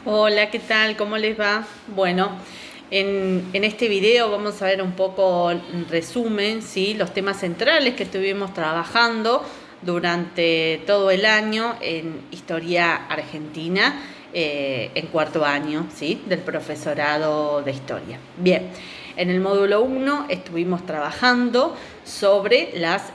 Hola, ¿qué tal? ¿Cómo les va? Bueno, en este video vamos a ver un poco en resumen, ¿sí? Los temas centrales que estuvimos trabajando durante todo el año en Historia Argentina, en cuarto año, ¿sí? Del profesorado de Historia. Bien, en el módulo 1 estuvimos trabajando sobre las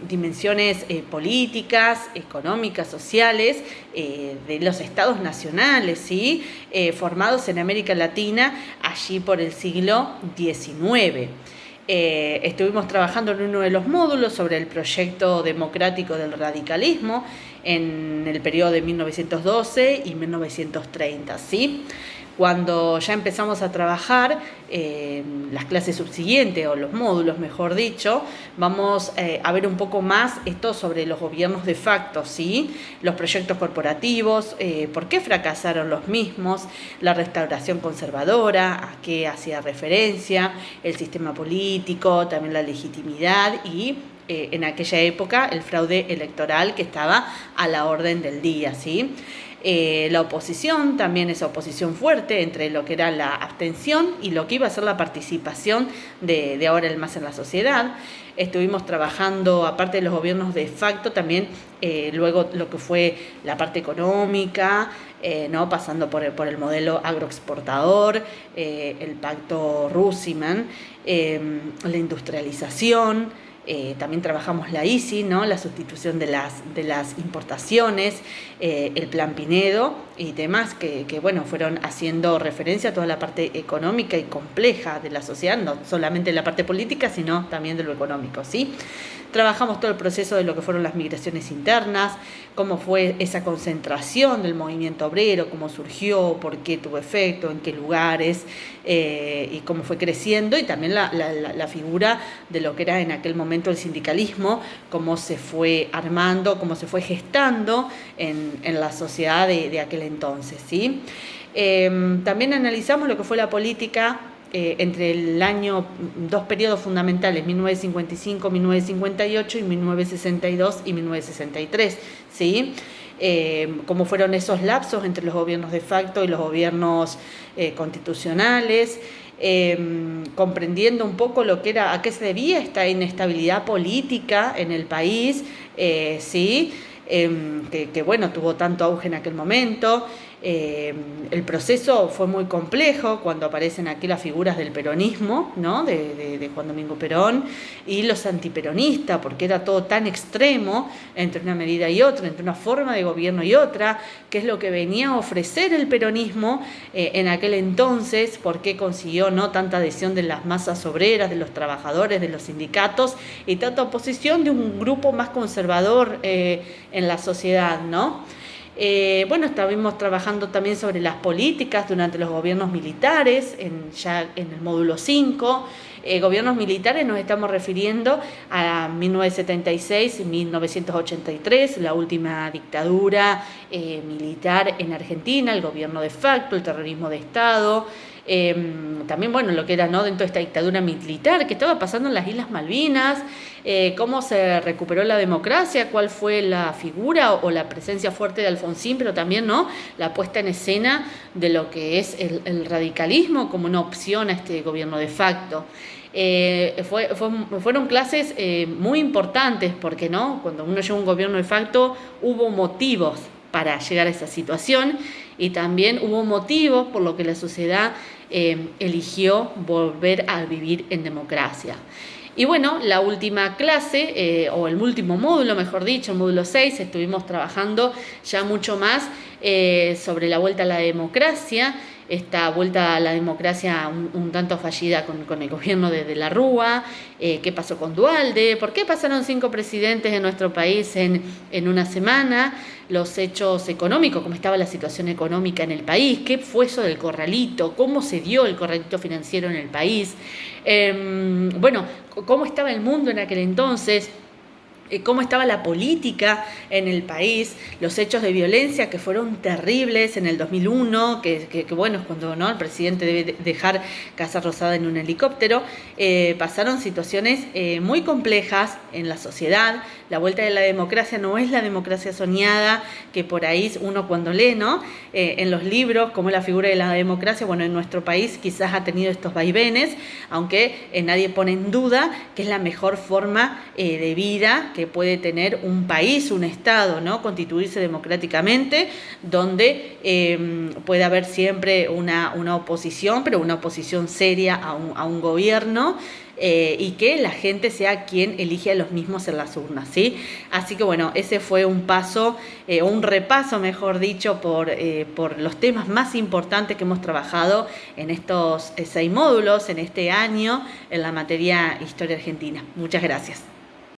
dimensiones políticas, económicas, sociales de los estados nacionales, ¿sí? Formados en América Latina allí por el siglo XIX. Estuvimos trabajando en uno de los módulos sobre el proyecto democrático del radicalismo en el periodo de 1912 y 1930, ¿sí? Cuando ya empezamos a trabajar las clases subsiguientes, o los módulos mejor dicho, vamos a ver un poco más esto sobre los gobiernos de facto, ¿sí? Los proyectos corporativos, por qué fracasaron los mismos, la restauración conservadora, a qué hacía referencia, el sistema político, también la legitimidad y en aquella época el fraude electoral que estaba a la orden del día, ¿sí? La oposición, también esa oposición fuerte entre lo que era la abstención y lo que iba a ser la participación de ahora el MAS en la sociedad. Estuvimos trabajando, aparte de los gobiernos de facto, también luego lo que fue la parte económica, ¿no? Pasando por el modelo agroexportador, el pacto Rusiman, la industrialización. También trabajamos la ICI, ¿no? La sustitución de las importaciones, el Plan Pinedo y demás que bueno, fueron haciendo referencia a toda la parte económica y compleja de la sociedad, no solamente la parte política, sino también de lo económico, ¿sí? Trabajamos todo el proceso de lo que fueron las migraciones internas, cómo fue esa concentración del movimiento obrero, cómo surgió, por qué tuvo efecto, en qué lugares, y cómo fue creciendo, y también la figura de lo que era en aquel momento el sindicalismo, cómo se fue armando, cómo se fue gestando en la sociedad de aquel entonces, ¿sí? También analizamos lo que fue la política entre el año, dos periodos fundamentales, 1955, 1958 y 1962 y 1963, ¿sí? Cómo fueron esos lapsos entre los gobiernos de facto y los gobiernos constitucionales, comprendiendo un poco lo que era, a qué se debía esta inestabilidad política en el país, ¿sí? Que bueno, tuvo tanto auge en aquel momento. El proceso fue muy complejo cuando aparecen aquí las figuras del peronismo, ¿no? de Juan Domingo Perón, y los antiperonistas, porque era todo tan extremo entre una medida y otra, entre una forma de gobierno y otra, qué es lo que venía a ofrecer el peronismo en aquel entonces, por qué consiguió no tanta adhesión de las masas obreras, de los trabajadores, de los sindicatos, y tanta oposición de un grupo más conservador en la sociedad, ¿no? Bueno, estuvimos trabajando también sobre las políticas durante los gobiernos militares, ya en el módulo 5. Gobiernos militares nos estamos refiriendo a 1976 y 1983, la última dictadura militar en Argentina, el gobierno de facto, el terrorismo de Estado. También, bueno, lo que era, ¿no?, dentro de esta dictadura militar, que estaba pasando en las Islas Malvinas, cómo se recuperó la democracia, cuál fue la figura o la presencia fuerte de Alfonsín, pero también, ¿no?, la puesta en escena de lo que es el radicalismo como una opción a este gobierno de facto. Fueron clases muy importantes porque, ¿no?, cuando uno llega a un gobierno de facto hubo motivos para llegar a esa situación, y también hubo motivos por lo que la sociedad eligió volver a vivir en democracia. Y bueno, la última clase, o el último módulo, mejor dicho, el módulo 6, estuvimos trabajando ya mucho más sobre la vuelta a la democracia, esta vuelta a la democracia un tanto fallida con el gobierno de la Rúa, qué pasó con Duhalde, por qué pasaron 5 presidentes de nuestro país en una semana, los hechos económicos, cómo estaba la situación económica en el país, qué fue eso del corralito, cómo se dio el corralito financiero en el país, bueno, cómo estaba el mundo en aquel entonces. cómo estaba la política en el país, los hechos de violencia que fueron terribles en el 2001, que bueno, es cuando, ¿no?, el presidente debe dejar Casa Rosada en un helicóptero. Pasaron situaciones muy complejas en la sociedad. La vuelta de la democracia no es la democracia soñada que por ahí uno cuando lee, ¿no?, en los libros, como la figura de la democracia. Bueno, en nuestro país quizás ha tenido estos vaivenes, aunque nadie pone en duda que es la mejor forma de vida que puede tener un país, un Estado, ¿no?, constituirse democráticamente, donde puede haber siempre una oposición, pero una oposición seria a un gobierno, y que la gente sea quien elige a los mismos en las urnas, ¿sí? Así que bueno, ese fue un paso, un repaso, mejor dicho, por los temas más importantes que hemos trabajado en estos 6 módulos, en este año, en la materia Historia Argentina. Muchas gracias.